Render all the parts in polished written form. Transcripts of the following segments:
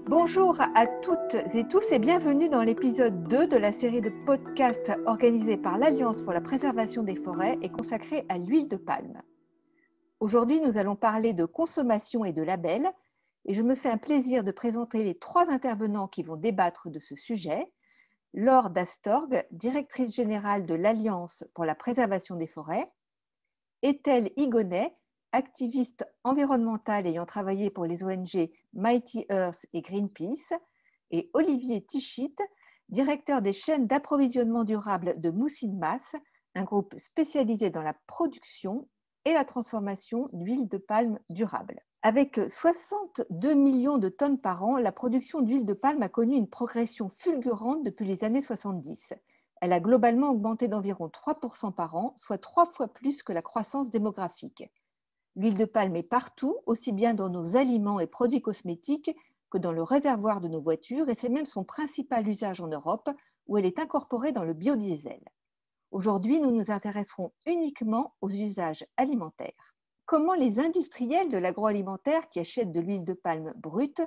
Bonjour à toutes et tous et bienvenue dans l'épisode 2 de la série de podcasts organisée par l'Alliance pour la préservation des forêts et consacrée à l'huile de palme. Aujourd'hui, nous allons parler de consommation et de labels et je me fais un plaisir de présenter les 3 intervenants qui vont débattre de ce sujet. Laure Dastorg, directrice générale de l'Alliance pour la préservation des forêts, Ethel Higonnet, activiste environnementale ayant travaillé pour les ONG Mighty Earth et Greenpeace, et Olivier Tichit, directeur des chaînes d'approvisionnement durable de Moussin-Masse, un groupe spécialisé dans la production et la transformation d'huile de palme durable. Avec 62 millions de tonnes par an, la production d'huile de palme a connu une progression fulgurante depuis les années 70. Elle a globalement augmenté d'environ 3% par an, soit 3 fois plus que la croissance démographique. L'huile de palme est partout, aussi bien dans nos aliments et produits cosmétiques que dans le réservoir de nos voitures, et c'est même son principal usage en Europe, où elle est incorporée dans le biodiesel. Aujourd'hui, nous nous intéresserons uniquement aux usages alimentaires. Comment les industriels de l'agroalimentaire qui achètent de l'huile de palme brute,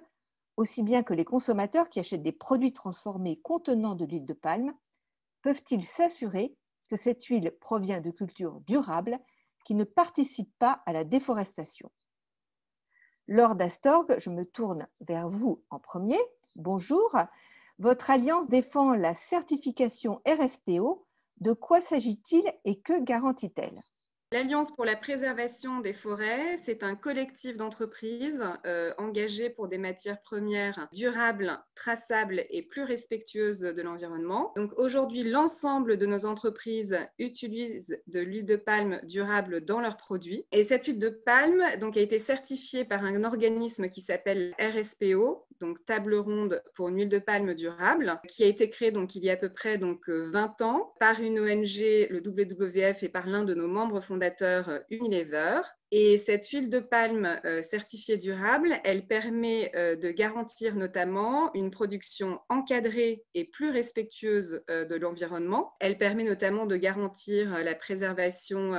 aussi bien que les consommateurs qui achètent des produits transformés contenant de l'huile de palme, peuvent-ils s'assurer que cette huile provient de cultures durables qui ne participent pas à la déforestation? Laure Dastorg, je me tourne vers vous en premier. Bonjour. Votre alliance défend la certification RSPO. De quoi s'agit-il et que garantit-elle? L'Alliance pour la préservation des forêts, c'est un collectif d'entreprises engagées pour des matières premières durables, traçables et plus respectueuses de l'environnement. Donc aujourd'hui, l'ensemble de nos entreprises utilisent de l'huile de palme durable dans leurs produits. Et cette huile de palme donc, a été certifiée par un organisme qui s'appelle RSPO, donc Table ronde pour une huile de palme durable, qui a été créée donc, il y a à peu près 20 ans par une ONG, le WWF, et par l'un de nos membres fondateurs, Unilever. Et cette huile de palme certifiée durable, elle permet de garantir notamment une production encadrée et plus respectueuse de l'environnement. Elle permet notamment de garantir la préservation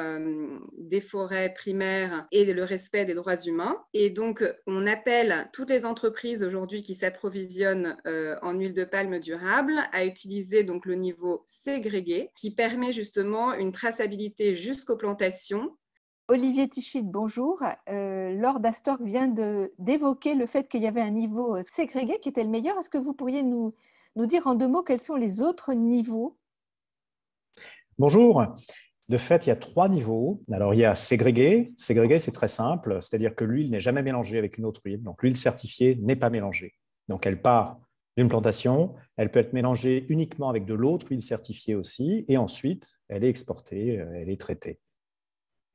des forêts primaires et le respect des droits humains. Et donc, on appelle toutes les entreprises aujourd'hui qui s'approvisionnent en huile de palme durable à utiliser donc le niveau ségrégé qui permet justement une traçabilité jusqu'aux plantations. Olivier Tichit, bonjour. Laure Dastorg vient d'évoquer le fait qu'il y avait un niveau ségrégué qui était le meilleur. Est-ce que vous pourriez nous dire en 2 mots quels sont les autres niveaux? Bonjour. De fait, il y a 3 niveaux. Alors, il y a ségrégé. Ségrégé, c'est très simple, c'est-à-dire que l'huile n'est jamais mélangée avec une autre huile. Donc, l'huile certifiée n'est pas mélangée. Donc, elle part d'une plantation, elle peut être mélangée uniquement avec de l'autre huile certifiée aussi, et ensuite, elle est exportée, elle est traitée.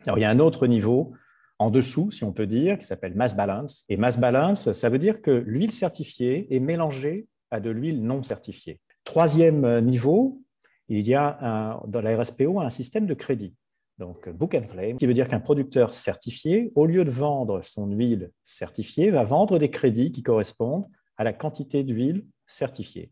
Alors, il y a un autre niveau en dessous, si on peut dire, qui s'appelle mass balance. Et mass balance, ça veut dire que l'huile certifiée est mélangée à de l'huile non certifiée. 3e niveau, il y a dans la RSPO un système de crédit, donc book and claim, qui veut dire qu'un producteur certifié, au lieu de vendre son huile certifiée, va vendre des crédits qui correspondent à la quantité d'huile certifiée.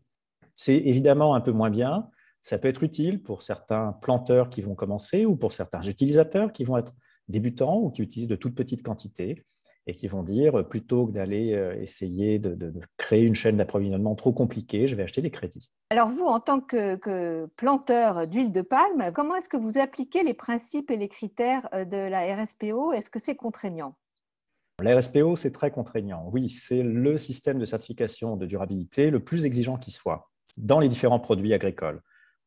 C'est évidemment un peu moins bien. Ça peut être utile pour certains planteurs qui vont commencer ou pour certains utilisateurs qui vont être débutants ou qui utilisent de toutes petites quantités et qui vont dire, plutôt que d'aller essayer de créer une chaîne d'approvisionnement trop compliquée, je vais acheter des crédits. Alors vous, en tant que planteur d'huile de palme, comment est-ce que vous appliquez les principes et les critères de la RSPO? Est-ce que c'est contraignant? La RSPO, c'est très contraignant. Oui, c'est le système de certification de durabilité le plus exigeant qui soit dans les différents produits agricoles.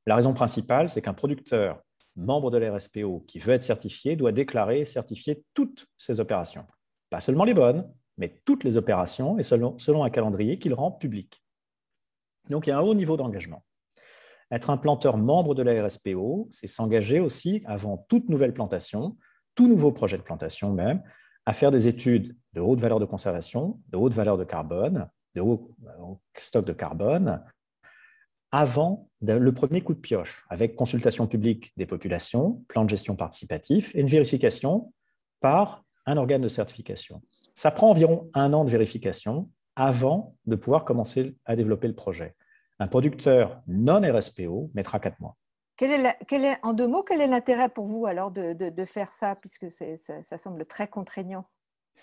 La raison principale, c'est qu'un producteur membre de la RSPO qui veut être certifié doit déclarer et certifier toutes ses opérations. Pas seulement les bonnes, mais toutes les opérations et selon un calendrier qu'il rend public. Donc, il y a un haut niveau d'engagement. Être un planteur membre de la RSPO, c'est s'engager aussi avant toute nouvelle plantation, tout nouveau projet de plantation même, à faire des études de haute valeur de conservation, de haute valeur de carbone, de haut stock de carbone, avant le premier coup de pioche, avec consultation publique des populations, plan de gestion participatif et une vérification par un organe de certification. Ça prend environ 1 an de vérification avant de pouvoir commencer à développer le projet. Un producteur non RSPO mettra 4 mois. En 2 mots, quel est l'intérêt pour vous alors de faire ça, puisque ça semble très contraignant?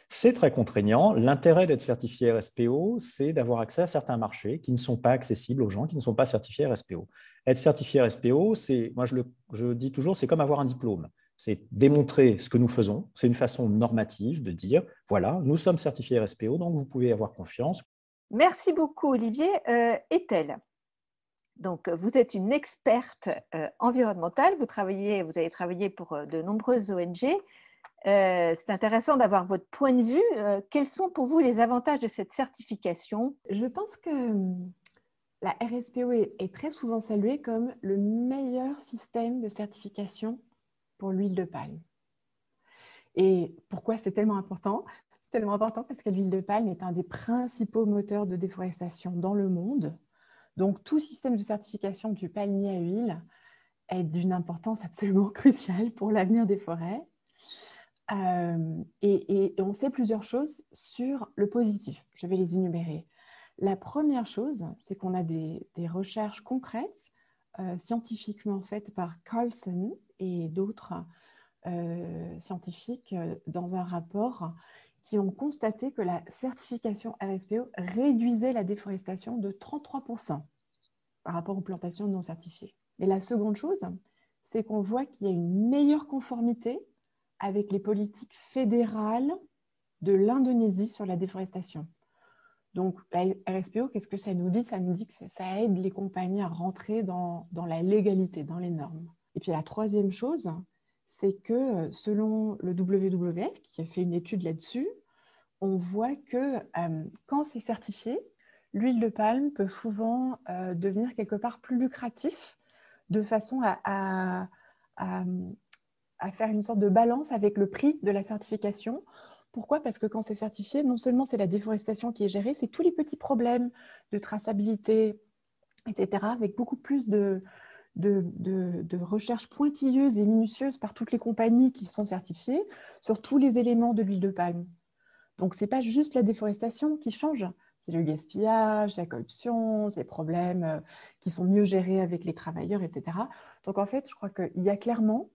C'est très contraignant. L'intérêt d'être certifié RSPO, c'est d'avoir accès à certains marchés qui ne sont pas accessibles aux gens qui ne sont pas certifiés RSPO. Être certifié RSPO, je dis toujours, c'est comme avoir un diplôme. C'est démontrer ce que nous faisons. C'est une façon normative de dire, voilà, nous sommes certifiés RSPO, donc vous pouvez avoir confiance. Merci beaucoup, Olivier. Ethel, donc, vous êtes une experte environnementale. Vous avez travaillé pour de nombreuses ONG. C'est intéressant d'avoir votre point de vue. Quels sont pour vous les avantages de cette certification? Je pense que la RSPO est très souvent saluée comme le meilleur système de certification pour l'huile de palme. Et pourquoi c'est tellement important? C'est tellement important parce que l'huile de palme est un des principaux moteurs de déforestation dans le monde. Donc, tout système de certification du palmier à huile est d'une importance absolument cruciale pour l'avenir des forêts. Et on sait plusieurs choses sur le positif. Je vais les énumérer. La première chose, c'est qu'on a des recherches concrètes, scientifiquement faites par Carlson et d'autres scientifiques dans un rapport qui ont constaté que la certification RSPO réduisait la déforestation de 33% par rapport aux plantations non certifiées. Et la seconde chose, c'est qu'on voit qu'il y a une meilleure conformité avec les politiques fédérales de l'Indonésie sur la déforestation. Donc, la RSPO, qu'est-ce que ça nous dit? Ça nous dit que ça aide les compagnies à rentrer dans la légalité, dans les normes. Et puis la troisième chose, c'est que selon le WWF, qui a fait une étude là-dessus, on voit que quand c'est certifié, l'huile de palme peut souvent devenir quelque part plus lucratif de façon à faire une sorte de balance avec le prix de la certification. Pourquoi? Parce que quand c'est certifié, non seulement c'est la déforestation qui est gérée, c'est tous les petits problèmes de traçabilité, etc., avec beaucoup plus de recherches pointilleuses et minutieuses par toutes les compagnies qui sont certifiées sur tous les éléments de l'huile de palme. Donc, ce n'est pas juste la déforestation qui change, c'est le gaspillage, la corruption, ces problèmes qui sont mieux gérés avec les travailleurs, etc. Donc, en fait, je crois qu'il y a clairement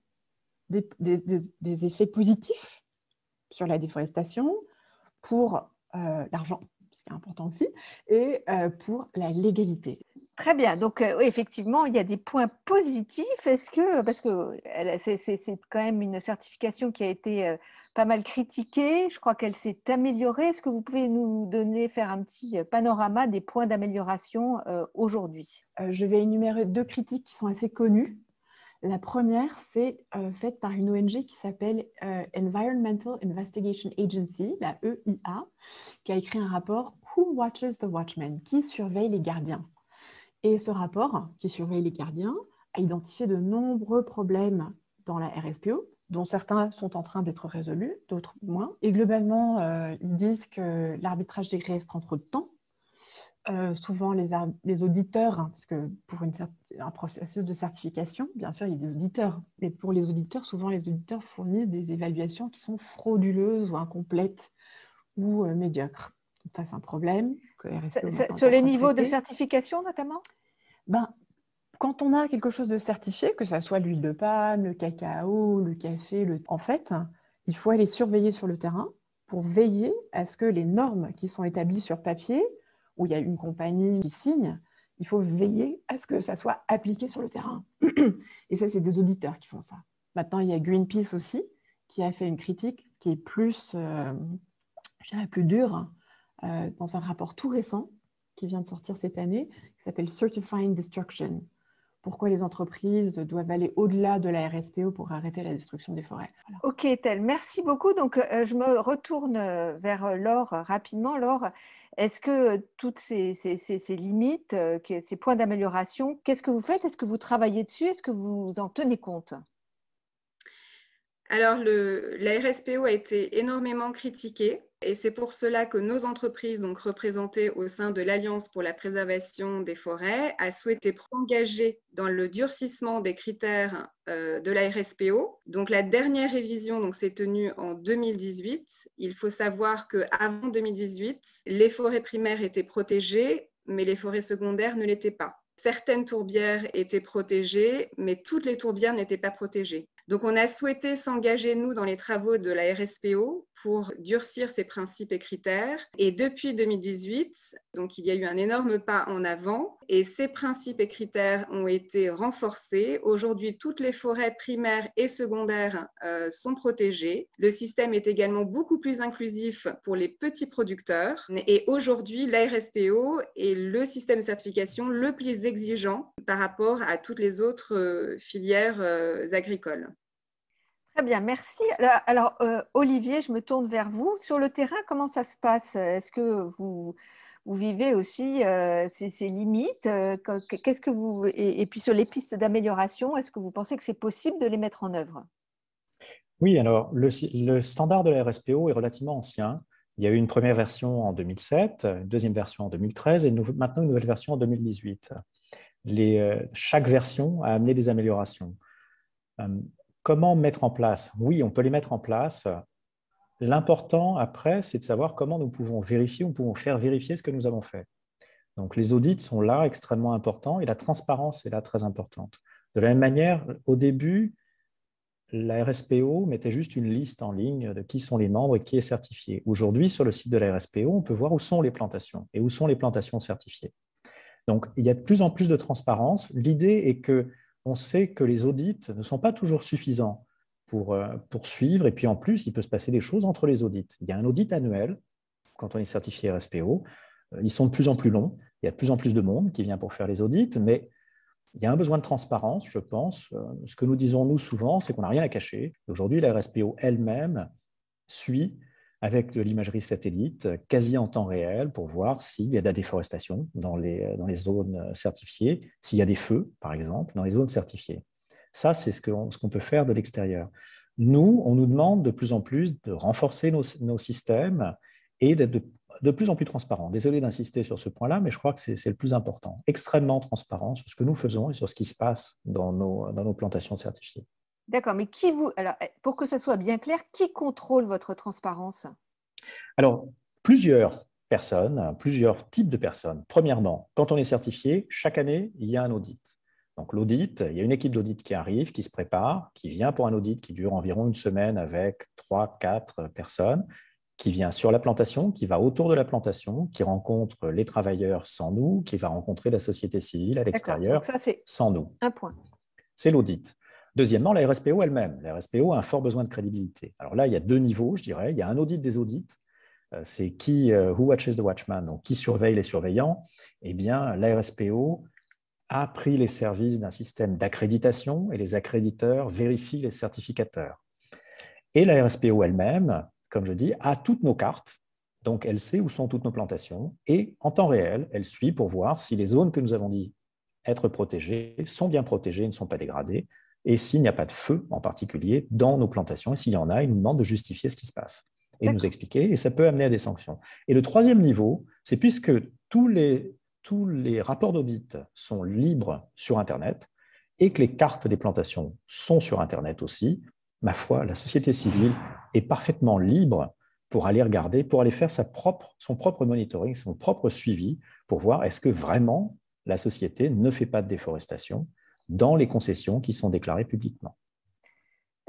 des effets positifs sur la déforestation, pour l'argent, ce qui est important aussi, et pour la légalité. Très bien. Donc, oui, effectivement, il y a des points positifs. Parce que c'est quand même une certification qui a été pas mal critiquée. Je crois qu'elle s'est améliorée. Est-ce que vous pouvez faire un petit panorama des points d'amélioration aujourd'hui? Je vais énumérer 2 critiques qui sont assez connues. La première, c'est faite par une ONG qui s'appelle Environmental Investigation Agency, la EIA, qui a écrit un rapport « Who Watches the Watchmen ?» qui surveille les gardiens. Et ce rapport, qui surveille les gardiens, a identifié de nombreux problèmes dans la RSPO, dont certains sont en train d'être résolus, d'autres moins. Et globalement, ils disent que l'arbitrage des griefs prend trop de temps. Souvent, les auditeurs, parce que pour un processus de certification, bien sûr, il y a des auditeurs, mais pour les auditeurs, souvent, les auditeurs fournissent des évaluations qui sont frauduleuses ou incomplètes ou médiocres. Donc ça, c'est un problème que RSPO sur les niveaux de certification, notamment? Quand on a quelque chose de certifié, que ce soit l'huile de palme, le cacao, le café, en fait, il faut aller surveiller sur le terrain pour veiller à ce que les normes qui sont établies sur papier, où il y a une compagnie qui signe, il faut veiller à ce que ça soit appliqué sur le terrain. Et ça, c'est des auditeurs qui font ça. Maintenant, il y a Greenpeace aussi, qui a fait une critique qui est plus, je dirais, plus dure, dans un rapport tout récent, qui vient de sortir cette année, qui s'appelle Certifying Destruction. Pourquoi les entreprises doivent aller au-delà de la RSPO pour arrêter la destruction des forêts. Voilà. Ok, Ethel, merci beaucoup. Donc, je me retourne vers Laure rapidement. Laure, est-ce que toutes ces limites, ces points d'amélioration, qu'est-ce que vous faites? Est-ce que vous travaillez dessus? Est-ce que vous en tenez compte? Alors, la RSPO a été énormément critiquée et c'est pour cela que nos entreprises, donc représentées au sein de l'Alliance pour la préservation des forêts, a souhaité s'engager dans le durcissement des critères de la RSPO. Donc, la dernière révision s'est tenue en 2018. Il faut savoir qu'avant 2018, les forêts primaires étaient protégées, mais les forêts secondaires ne l'étaient pas. Certaines tourbières étaient protégées, mais toutes les tourbières n'étaient pas protégées. Donc, on a souhaité s'engager, nous, dans les travaux de la RSPO pour durcir ces principes et critères. Et depuis 2018, donc, il y a eu un énorme pas en avant et ces principes et critères ont été renforcés. Aujourd'hui, toutes les forêts primaires et secondaires sont protégées. Le système est également beaucoup plus inclusif pour les petits producteurs. Et aujourd'hui, la RSPO est le système de certification le plus exigeant par rapport à toutes les autres filières agricoles. Très bien, merci. Alors, Olivier, je me tourne vers vous. Sur le terrain, comment ça se passe? Est-ce que vous vivez aussi ces limites? Qu'est-ce que vous et puis sur les pistes d'amélioration, est-ce que vous pensez que c'est possible de les mettre en œuvre? Oui, alors le standard de la RSPO est relativement ancien. Il y a eu une première version en 2007, une deuxième version en 2013 et maintenant une nouvelle version en 2018. Chaque version a amené des améliorations. Comment mettre en place? Oui, on peut les mettre en place. L'important après, c'est de savoir comment nous pouvons vérifier, nous pouvons faire vérifier ce que nous avons fait. Donc les audits sont là extrêmement importants et la transparence est là très importante. De la même manière, au début, la RSPO mettait juste une liste en ligne de qui sont les membres et qui est certifié. Aujourd'hui, sur le site de la RSPO, on peut voir où sont les plantations et où sont les plantations certifiées. Donc, il y a de plus en plus de transparence. L'idée est qu'on sait que les audits ne sont pas toujours suffisants pour suivre. Et puis, en plus, il peut se passer des choses entre les audits. Il y a un audit annuel quand on est certifié RSPO. Ils sont de plus en plus longs. Il y a de plus en plus de monde qui vient pour faire les audits, mais il y a un besoin de transparence, je pense. Ce que nous disons, nous, souvent, c'est qu'on n'a rien à cacher. Aujourd'hui, la RSPO elle-même suit avec de l'imagerie satellite quasi en temps réel pour voir s'il y a de la déforestation dans les zones certifiées, s'il y a des feux, par exemple, dans les zones certifiées. Ça, c'est ce qu'on peut faire de l'extérieur. Nous, on nous demande de plus en plus de renforcer nos systèmes et d'être de plus en plus transparents. Désolé d'insister sur ce point-là, mais je crois que c'est le plus important. Extrêmement transparent sur ce que nous faisons et sur ce qui se passe dans nos plantations certifiées. D'accord, mais alors, pour que ça soit bien clair, qui contrôle votre transparence? Alors, plusieurs personnes, plusieurs types de personnes. Premièrement, quand on est certifié, chaque année, il y a un audit. Donc l'audit, il y a une équipe d'audit qui arrive, qui se prépare, qui vient pour un audit qui dure environ une semaine avec 3-4 personnes, qui vient sur la plantation, qui va autour de la plantation, qui rencontre les travailleurs sans nous, qui va rencontrer la société civile à l'extérieur sans nous. Un point. C'est l'audit. Deuxièmement, la RSPO elle-même. La RSPO a un fort besoin de crédibilité. Alors là, il y a deux niveaux, je dirais. Il y a un audit des audits. C'est who watches the watchman, donc qui surveille les surveillants. Eh bien, la RSPO a pris les services d'un système d'accréditation et les accréditeurs vérifient les certificateurs. Et la RSPO elle-même, comme je dis, a toutes nos cartes. Donc, elle sait où sont toutes nos plantations. Et en temps réel, elle suit pour voir si les zones que nous avons dit être protégées sont bien protégées et ne sont pas dégradées. Et s'il n'y a pas de feu en particulier dans nos plantations, et s'il y en a, il nous demande de justifier ce qui se passe et nous expliquer, et ça peut amener à des sanctions. Et le troisième niveau, c'est puisque tous les rapports d'audit sont libres sur Internet et que les cartes des plantations sont sur Internet aussi, ma foi, la société civile est parfaitement libre pour aller regarder, pour aller faire son propre monitoring, son propre suivi, pour voir est-ce que vraiment la société ne fait pas de déforestation dans les concessions qui sont déclarées publiquement.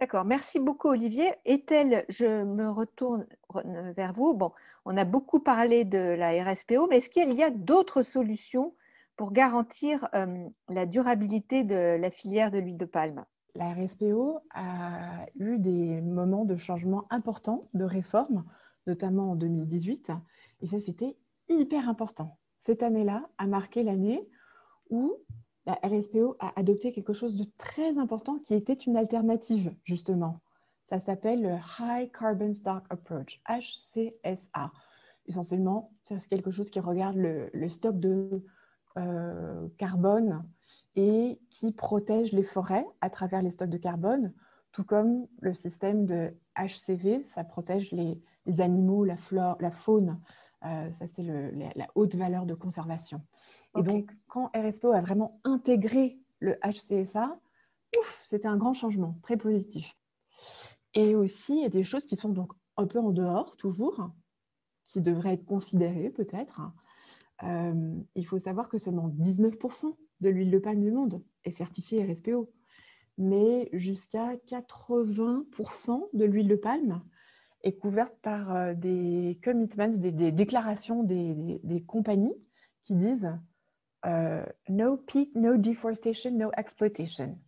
D'accord, merci beaucoup Olivier. Ethel, je me retourne vers vous. Bon, on a beaucoup parlé de la RSPO, mais est-ce qu'il y a d'autres solutions pour garantir la durabilité de la filière de l'huile de palme? La RSPO a eu des moments de changement importants, de réforme, notamment en 2018, et ça c'était hyper important. Cette année-là a marqué l'année où la RSPO a adopté quelque chose de très important qui était une alternative, justement. Ça s'appelle le High Carbon Stock Approach, HCSA. Essentiellement, c'est quelque chose qui regarde le stock de carbone et qui protège les forêts à travers les stocks de carbone, tout comme le système de HCV, ça protège les animaux, la flore, la faune. Ça, c'est la haute valeur de conservation. Et donc, quand RSPO a vraiment intégré le HCSA, c'était un grand changement, très positif. Et aussi, il y a des choses qui sont donc un peu en dehors, toujours, qui devraient être considérées peut-être. Il faut savoir que seulement 19% de l'huile de palme du monde est certifiée RSPO. mais jusqu'à 80% de l'huile de palme est couverte par des commitments, des déclarations des compagnies qui disent no peat, no deforestation, no exploitation.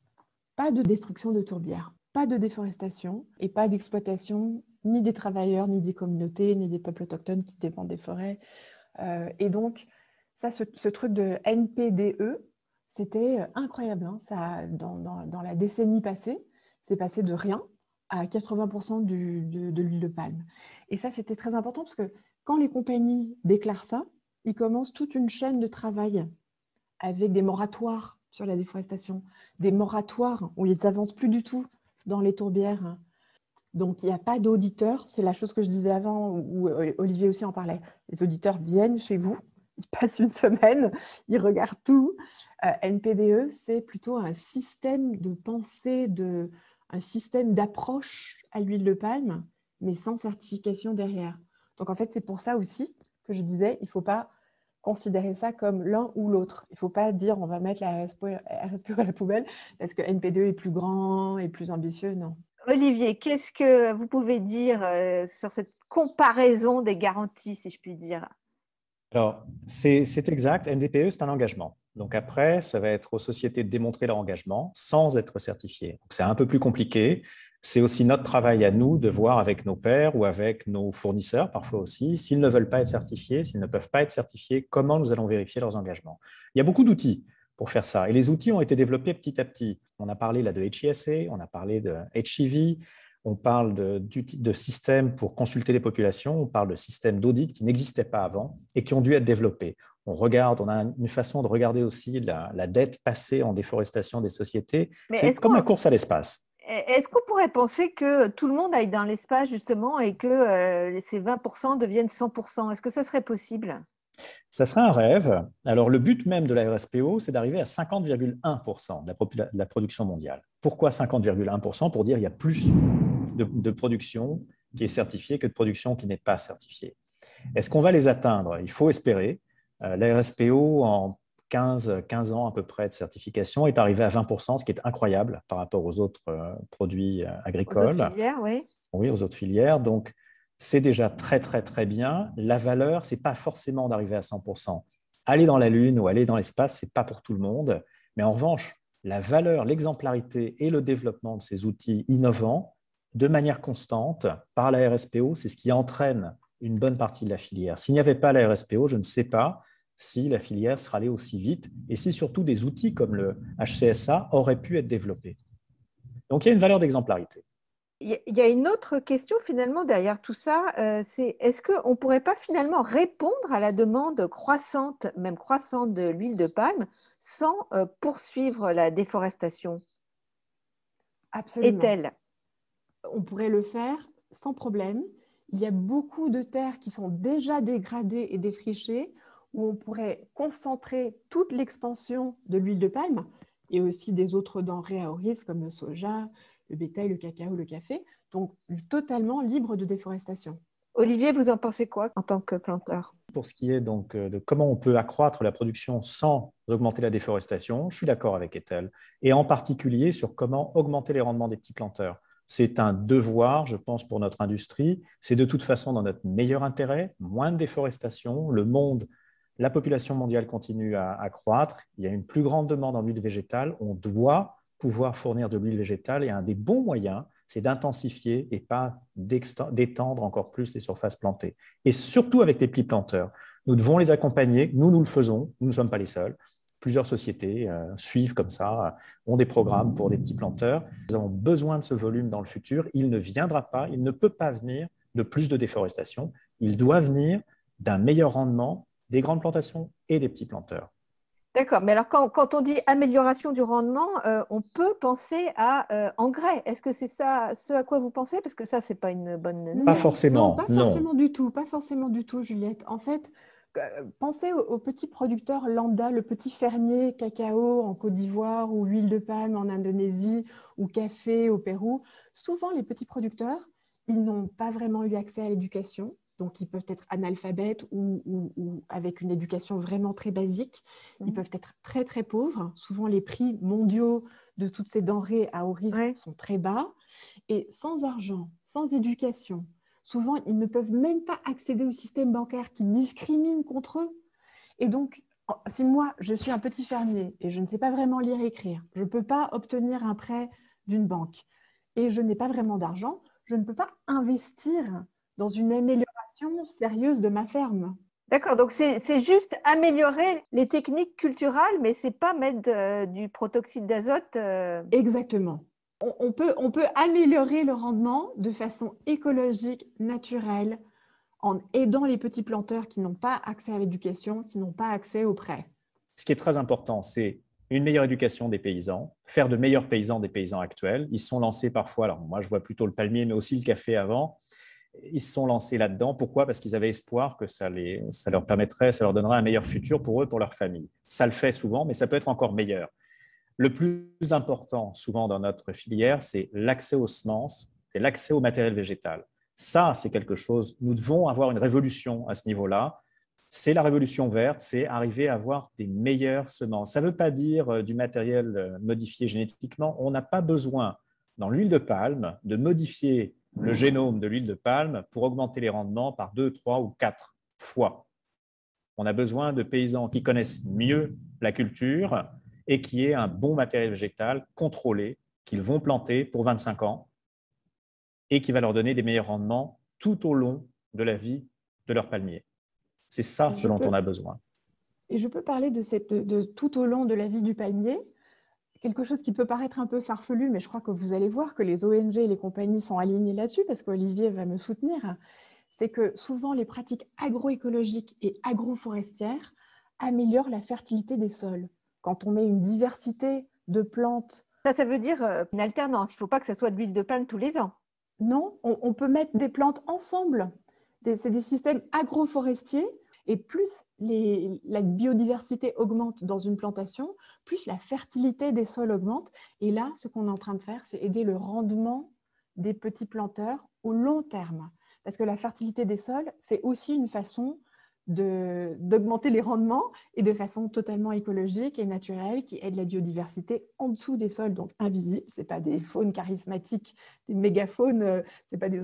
Pas de destruction de tourbières, pas de déforestation et pas d'exploitation ni des travailleurs, ni des communautés, ni des peuples autochtones qui dépendent des forêts. Et donc, ça, ce truc de NPDE, c'était incroyable. Hein. Ça, dans la décennie passée, c'est passé de rien à 80% de l'huile de palme. Et ça, c'était très important parce que quand les compagnies déclarent ça, ils commencent toute une chaîne de travail avec des moratoires sur la déforestation, des moratoires où ils n'avancent plus du tout dans les tourbières. Donc, il n'y a pas d'auditeurs. C'est la chose que je disais avant, où Olivier aussi en parlait. Les auditeurs viennent chez vous, ils passent une semaine, ils regardent tout. NPDE, c'est plutôt un système de pensée, un système d'approche à l'huile de palme, mais sans certification derrière. Donc, en fait, c'est pour ça aussi que je disais, il ne faut pas considérer ça comme l'un ou l'autre. Il ne faut pas dire on va mettre la RSPO à la poubelle parce que NPDE est plus grand et plus ambitieux. Non. Olivier, qu'est-ce que vous pouvez dire sur cette comparaison des garanties, si je puis dire? Alors, c'est exact. NDPE, c'est un engagement. Donc après, ça va être aux sociétés de démontrer leur engagement sans être certifiées. Donc c'est un peu plus compliqué. C'est aussi notre travail à nous de voir avec nos pairs ou avec nos fournisseurs, parfois aussi, s'ils ne veulent pas être certifiés, s'ils ne peuvent pas être certifiés, comment nous allons vérifier leurs engagements. Il y a beaucoup d'outils pour faire ça. Et les outils ont été développés petit à petit. On a parlé là de HISA, on a parlé de HIV, on parle de systèmes pour consulter les populations, on parle de systèmes d'audit qui n'existaient pas avant et qui ont dû être développés. On a une façon de regarder aussi la dette passée en déforestation des sociétés. C'est comme la course à l'espace. Est-ce qu'on pourrait penser que tout le monde aille dans l'espace justement et que ces 20% deviennent 100%? Est-ce que ça serait possible? Ça serait un rêve. Alors, le but même de la RSPO, c'est d'arriver à 50,1% de la production mondiale. Pourquoi 50,1%? Pour dire qu'il y a plus de production qui est certifiée que de production qui n'est pas certifiée. Est-ce qu'on va les atteindre? Il faut espérer. La RSPO, en 15 ans à peu près de certification, est arrivée à 20%, ce qui est incroyable par rapport aux autres produits agricoles. Aux autres filières, oui. Oui, aux autres filières. Donc, c'est déjà très, très, très bien. La valeur, ce n'est pas forcément d'arriver à 100%. Aller dans la Lune ou aller dans l'espace, ce n'est pas pour tout le monde. Mais en revanche, la valeur, l'exemplarité et le développement de ces outils innovants, de manière constante, par la RSPO, c'est ce qui entraîne une bonne partie de la filière. S'il n'y avait pas la RSPO, je ne sais pas si la filière serait allée aussi vite et si surtout des outils comme le HCSA auraient pu être développés. Donc, il y a une valeur d'exemplarité. Il y a une autre question finalement derrière tout ça, c'est est-ce qu'on ne pourrait pas finalement répondre à la demande croissante, même croissante de l'huile de palme sans poursuivre la déforestation? Absolument. Est-elle? On pourrait le faire sans problème. Il y a beaucoup de terres qui sont déjà dégradées et défrichées où on pourrait concentrer toute l'expansion de l'huile de palme et aussi des autres denrées à haut risque comme le soja, le bétail, le cacao, le café, donc totalement libre de déforestation. Olivier, vous en pensez quoi en tant que planteur? Pour ce qui est donc de comment on peut accroître la production sans augmenter la déforestation, je suis d'accord avec Ethel, et en particulier sur comment augmenter les rendements des petits planteurs. C'est un devoir, je pense, pour notre industrie. C'est de toute façon dans notre meilleur intérêt, moins de déforestation. La population mondiale continue à croître. Il y a une plus grande demande en huile végétale. On doit pouvoir fournir de l'huile végétale et un des bons moyens, c'est d'intensifier et pas d'étendre encore plus les surfaces plantées. Et surtout avec les petits planteurs. Nous devons les accompagner. Nous le faisons. Nous ne sommes pas les seuls. Plusieurs sociétés suivent comme ça, ont des programmes pour des petits planteurs. Nous avons besoin de ce volume dans le futur. Il ne viendra pas, il ne peut pas venir de plus de déforestation. Il doit venir d'un meilleur rendement des grandes plantations et des petits planteurs. D'accord, mais alors quand on dit amélioration du rendement, on peut penser à engrais. Est-ce que c'est ça ce à quoi vous pensez? Parce que ça, ce n'est pas une bonne nouvelle. Pas forcément. Non, pas forcément du tout. Pas forcément du tout, Juliette. En fait, pensez au petit producteur lambda, le petit fermier cacao en Côte d'Ivoire ou huile de palme en Indonésie ou café au Pérou. Souvent, les petits producteurs, ils n'ont pas vraiment eu accès à l'éducation. donc ils peuvent être analphabètes ou avec une éducation vraiment très basique. Ils peuvent être très, très pauvres. Souvent, les prix mondiaux de toutes ces denrées à haut risque sont très bas. Et sans argent, sans éducation, souvent, ils ne peuvent même pas accéder au système bancaire qui discrimine contre eux. Et donc, si moi, je suis un petit fermier et je ne sais pas vraiment lire et écrire, je ne peux pas obtenir un prêt d'une banque et je n'ai pas vraiment d'argent, je ne peux pas investir dans une amélioration sérieuse de ma ferme. D'accord, donc c'est juste améliorer les techniques culturales, mais ce n'est pas mettre du protoxyde d'azote. Exactement. On peut améliorer le rendement de façon écologique, naturelle, en aidant les petits planteurs qui n'ont pas accès à l'éducation, qui n'ont pas accès aux prêts. Ce qui est très important, c'est une meilleure éducation des paysans, faire de meilleurs paysans des paysans actuels. Ils se sont lancés parfois, alors moi je vois plutôt le palmier, mais aussi le café avant. Ils se sont lancés là-dedans. Pourquoi? Parce qu'ils avaient espoir que ça leur permettrait, ça leur donnerait un meilleur futur pour eux, pour leur famille. Ça le fait souvent, mais ça peut être encore meilleur. Le plus important, souvent dans notre filière, c'est l'accès aux semences, c'est l'accès au matériel végétal. Ça, c'est quelque chose, nous devons avoir une révolution à ce niveau-là. C'est la révolution verte, c'est arriver à avoir des meilleures semences. Ça ne veut pas dire du matériel modifié génétiquement. On n'a pas besoin, dans l'huile de palme, de modifier le génome de l'huile de palme pour augmenter les rendements par 2, 3 ou 4 fois. On a besoin de paysans qui connaissent mieux la culture et qui aient un bon matériel végétal contrôlé qu'ils vont planter pour 25 ans et qui va leur donner des meilleurs rendements tout au long de la vie de leur palmier. C'est ça ce dont on a besoin. Et je peux parler de tout au long de la vie du palmier, quelque chose qui peut paraître un peu farfelu, mais je crois que vous allez voir que les ONG et les compagnies sont alignées là-dessus, parce qu'Olivier va me soutenir, c'est que souvent les pratiques agroécologiques et agroforestières améliorent la fertilité des sols. Quand on met une diversité de plantes... Ça veut dire une alternance. Il ne faut pas que ce soit de l'huile de palme tous les ans. Non, on peut mettre des plantes ensemble. C'est des systèmes agroforestiers. Et plus la biodiversité augmente dans une plantation, plus la fertilité des sols augmente. Et là, ce qu'on est en train de faire, c'est aider le rendement des petits planteurs au long terme. Parce que la fertilité des sols, c'est aussi une façon d'augmenter les rendements et de façon totalement écologique et naturelle qui aide la biodiversité en dessous des sols, donc invisibles. Ce n'est pas des faunes charismatiques, des mégafaunes, c'est pas des...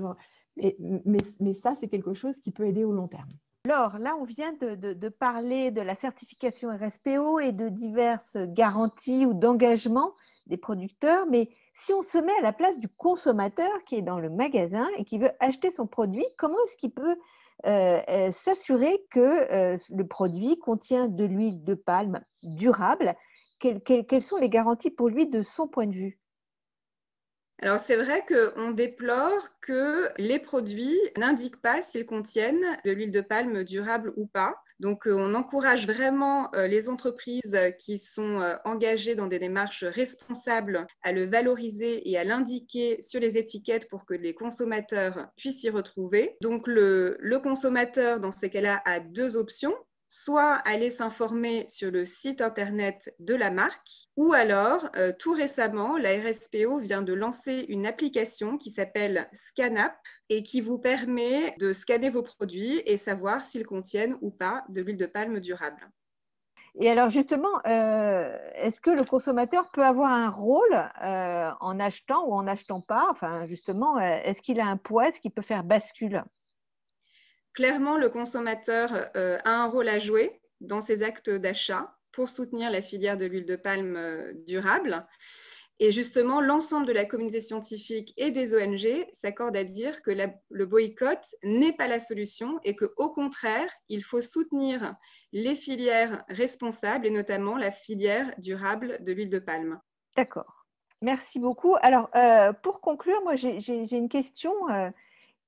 Mais ça, c'est quelque chose qui peut aider au long terme. Alors là, on vient de parler de la certification RSPO et de diverses garanties ou d'engagements des producteurs, mais si on se met à la place du consommateur qui est dans le magasin et qui veut acheter son produit, comment est-ce qu'il peut s'assurer que le produit contient de l'huile de palme durable? Quelles sont les garanties pour lui de son point de vue? Alors, c'est vrai qu'on déplore que les produits n'indiquent pas s'ils contiennent de l'huile de palme durable ou pas. Donc, on encourage vraiment les entreprises qui sont engagées dans des démarches responsables à le valoriser et à l'indiquer sur les étiquettes pour que les consommateurs puissent s'y retrouver. Donc, le consommateur, dans ces cas-là, a deux options. Soit aller s'informer sur le site internet de la marque, ou alors, tout récemment, la RSPO vient de lancer une application qui s'appelle ScanUp et qui vous permet de scanner vos produits et savoir s'ils contiennent ou pas de l'huile de palme durable. Et alors justement, est-ce que le consommateur peut avoir un rôle en achetant ou en n'achetant pas? Enfin, justement, est-ce qu'il a un poids? Est-ce qu'il peut faire bascule? Clairement, le consommateur a un rôle à jouer dans ses actes d'achat pour soutenir la filière de l'huile de palme durable. Et justement, l'ensemble de la communauté scientifique et des ONG s'accordent à dire que le boycott n'est pas la solution et qu'au contraire, il faut soutenir les filières responsables et notamment la filière durable de l'huile de palme. D'accord. Merci beaucoup. Alors, pour conclure, moi, j'ai une question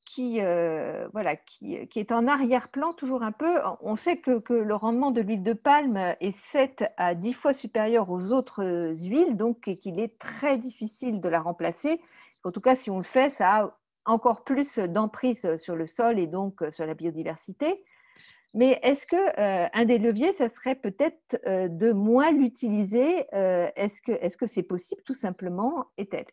qui est en arrière-plan toujours un peu. On sait que le rendement de l'huile de palme est 7 à 10 fois supérieur aux autres huiles, donc et qu'il est très difficile de la remplacer. En tout cas, si on le fait, ça a encore plus d'emprise sur le sol et donc sur la biodiversité. Mais est-ce qu'un des leviers, ça serait peut-être de moins l'utiliser? Est-ce que c'est possible tout simplement, est-elle?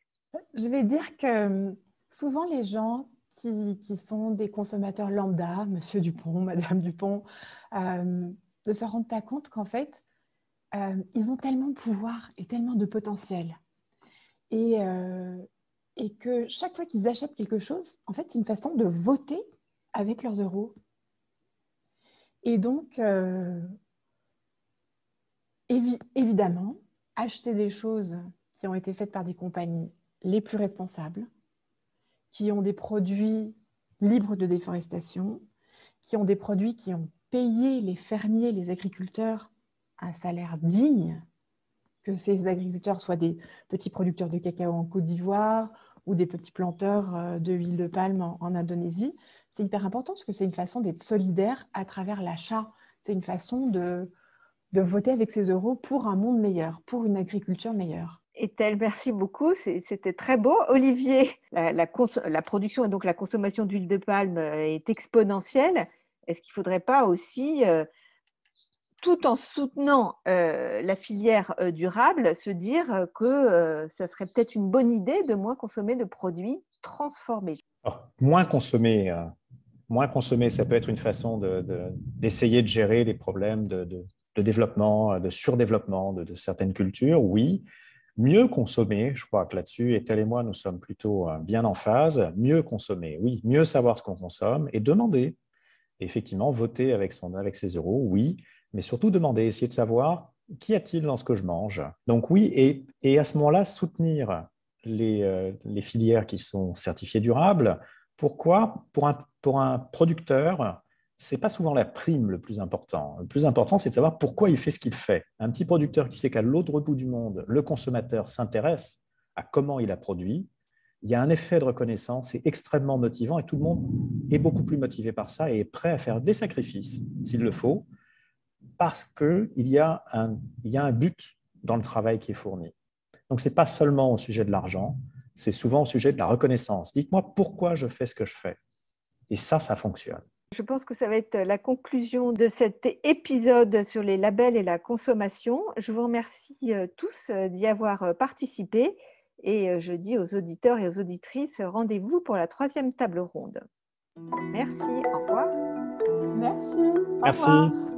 Je vais dire que souvent les gens qui sont des consommateurs lambda, Monsieur Dupont, Madame Dupont, ne se rendent pas compte qu'en fait, ils ont tellement de pouvoir et tellement de potentiel. Et que chaque fois qu'ils achètent quelque chose, en fait, c'est une façon de voter avec leurs euros. Et donc, évidemment, acheter des choses qui ont été faites par des compagnies les plus responsables, qui ont des produits libres de déforestation, qui ont des produits qui ont payé les fermiers, les agriculteurs un salaire digne, que ces agriculteurs soient des petits producteurs de cacao en Côte d'Ivoire ou des petits planteurs de huile de palme en Indonésie. C'est hyper important parce que c'est une façon d'être solidaire à travers l'achat. C'est une façon de voter avec ses euros pour un monde meilleur, pour une agriculture meilleure. Ethel, merci beaucoup. C'était très beau. Olivier, la production et donc la consommation d'huile de palme est exponentielle. Est-ce qu'il ne faudrait pas aussi, tout en soutenant la filière durable, se dire que ça serait peut-être une bonne idée de moins consommer de produits transformés? Alors, moins consommer, ça peut être une façon d'essayer de gérer les problèmes de développement, de surdéveloppement de certaines cultures, oui. Mieux consommer, je crois que là-dessus, Ethel et moi, nous sommes plutôt bien en phase. Mieux consommer, oui. Mieux savoir ce qu'on consomme et demander. Effectivement, voter avec ses euros, oui. Mais surtout demander, essayer de savoir qu'y a-t-il dans ce que je mange. Donc oui, et à ce moment-là, soutenir les filières qui sont certifiées durables. Pourquoi? Pour un producteur, ce n'est pas souvent la prime le plus important. Le plus important, c'est de savoir pourquoi il fait ce qu'il fait. Un petit producteur qui sait qu'à l'autre bout du monde, le consommateur s'intéresse à comment il a produit, il y a un effet de reconnaissance, c'est extrêmement motivant et tout le monde est beaucoup plus motivé par ça et est prêt à faire des sacrifices, s'il le faut, parce qu'il y a un but dans le travail qui est fourni. Donc, ce n'est pas seulement au sujet de l'argent, c'est souvent au sujet de la reconnaissance. Dites-moi pourquoi je fais ce que je fais. Et ça fonctionne. Je pense que ça va être la conclusion de cet épisode sur les labels et la consommation. Je vous remercie tous d'y avoir participé et je dis aux auditeurs et aux auditrices, rendez-vous pour la 3e table ronde. Merci, au revoir. Merci. Au Merci. revoir.